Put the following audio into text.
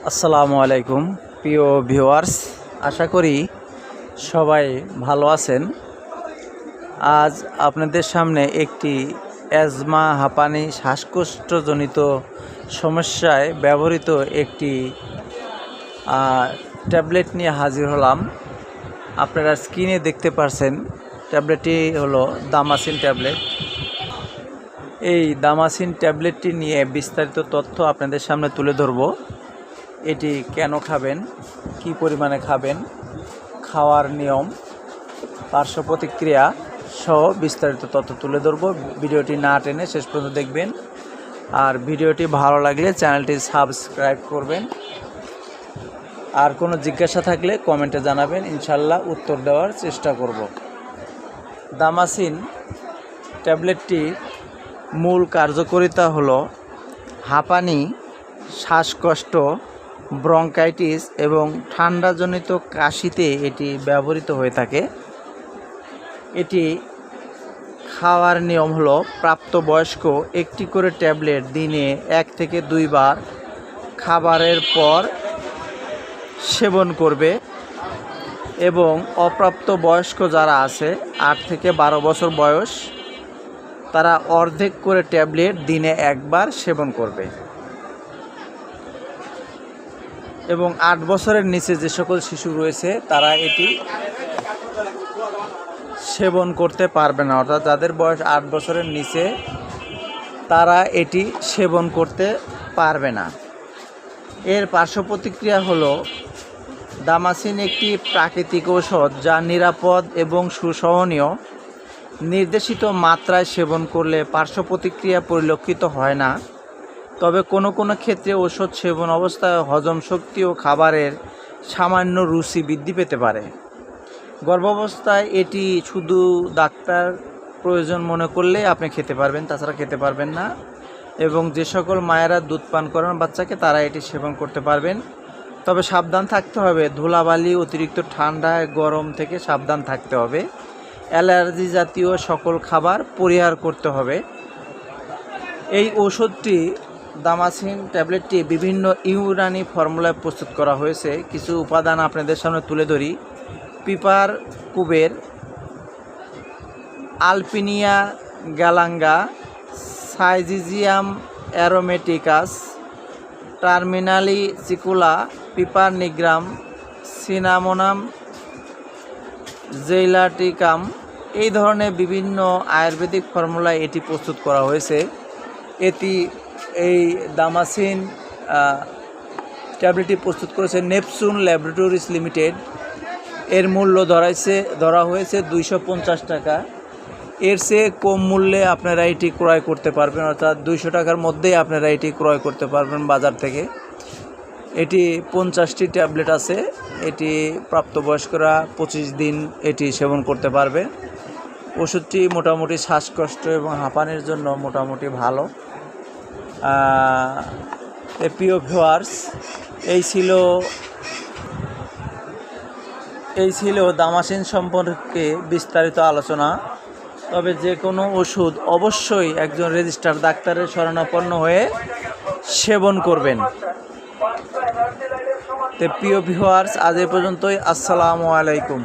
আসসালামু আলাইকুম প্রিয় ভিউয়ার্স, আশা করি সবাই ভালো আছেন। আজ আপনাদের সামনে একটি অ্যাজমা, হাঁপানি, শ্বাসকষ্টজনিত সমস্যায় ব্যবহৃত একটি ট্যাবলেট নিয়ে হাজির হলাম। আপনারা স্ক্রিনে দেখতে পাচ্ছেন ট্যাবলেটটি হলো দামাসিন ট্যাবলেট। এই দামাসিন ট্যাবলেটটি নিয়ে বিস্তারিত তথ্য আপনাদের সামনে তুলে ধরব। এটি কেন খাবেন, কি পরিমাণে খাবেন, খাওয়ার নিয়ম, পার্শ্ব প্রতিক্রিয়া সহ বিস্তারিত তথ্য তুলে ধরব। ভিডিওটি না টেনে শেষ পর্যন্ত দেখবেন। আর ভিডিওটি ভালো লাগলে চ্যানেলটি সাবস্ক্রাইব করবেন। আর কোনো জিজ্ঞাসা থাকলে কমেন্টে জানাবেন, ইনশাল্লাহ উত্তর দেওয়ার চেষ্টা করব। দামাসিন ট্যাবলেটটির মূল কার্যকারিতা হলো হাঁপানি, শ্বাসকষ্ট, ব্রঙ্কাইটিস এবং ঠান্ডাজনিত কাশিতে এটি ব্যবহৃত হয়ে থাকে। এটি খাওয়ার নিয়ম হলো প্রাপ্তবয়স্ক একটি করে ট্যাবলেট দিনে 1 থেকে 2 বার খাবারের পর সেবন করবে এবং অপ্রাপ্তবয়স্ক যারা আছে 8 থেকে 12 বছর বয়স, তারা অর্ধেক করে ট্যাবলেট দিনে 1 বার সেবন করবে এবং 8 বছরের নিচে যে সকল শিশু রয়েছে তারা এটি সেবন করতে পারবে না। অর্থাৎ যাদের বয়স 8 বছরের নিচে তারা এটি সেবন করতে পারবে না। এর পার্শ্ব প্রতিক্রিয়া হলো দামাসিন একটি প্রাকৃতিক ঔষধ যা নিরাপদ এবং সুসহনীয়। নির্দেশিত মাত্রায় সেবন করলে পার্শ্ব প্রতিক্রিয়া পরিলক্ষিত হয় না, তবে কোনো কোনো ক্ষেত্রে ওষুধ সেবন অবস্থায় হজম শক্তি ও খাবারের সামান্য রুচি বৃদ্ধি পেতে পারে। গর্ভাবস্থায় এটি শুধু ডাক্তার প্রয়োজন মনে করলে আপনি খেতে পারবেন, তাছাড়া খেতে পারবেন না। এবং যে সকল মায়েরা দুধ পান করান বাচ্চাকে, তারা এটি সেবন করতে পারবেন। তবে সাবধান থাকতে হবে, ধুলাবালি, অতিরিক্ত ঠান্ডা, গরম থেকে সাবধান থাকতে হবে। অ্যালার্জি জাতীয় সকল খাবার পরিহার করতে হবে। এই ঔষধটি দামাসিন ট্যাবলেটটি বিভিন্ন ইউনানি ফর্মুলায় প্রস্তুত করা হয়েছে। কিছু উপাদান আপনাদের সামনে তুলে ধরি। পিপার কুবের, আলপিনিয়া গ্যালাঙ্গা, সাইজিজিয়াম অ্যারোমেটিকাস, টার্মিনালি সিকুলা, পিপার নিগ্রাম, সিনামোনাম জেইলাটিকাম, এই ধরনের বিভিন্ন আয়ুর্বেদিক ফর্মুলায় এটি প্রস্তুত করা হয়েছে। এই দামাসিন ট্যাবলেটটি প্রস্তুত করেছে নেপচুন ল্যাবরেটরিজ লিমিটেড। এর মূল্য ধরা হয়েছে 250 টাকা। এর চেয়ে কম মূল্যে আপনারা এটি ক্রয় করতে পারবেন, অর্থাৎ 200 টাকার মধ্যেই আপনারা এটি ক্রয় করতে পারবেন বাজার থেকে। এটি 50টি ট্যাবলেট আছে। এটি প্রাপ্তবয়স্করা 25 দিন এটি সেবন করতে পারবে। ওষুধটি মোটামুটি শ্বাসকষ্ট এবং হাঁপানির জন্য মোটামুটি ভালো। প্রিয় ভিউয়ার্স, এই ছিল দামাসিন সম্পর্কে বিস্তারিত আলোচনা। তবে যে কোনো ওষুধ অবশ্যই একজন রেজিস্টার্ড ডাক্তারের শরণাপন্ন হয়ে সেবন করবেন। প্রিয় ভিউয়ার্স, আজ এ পর্যন্তই। আসসালামু আলাইকুম।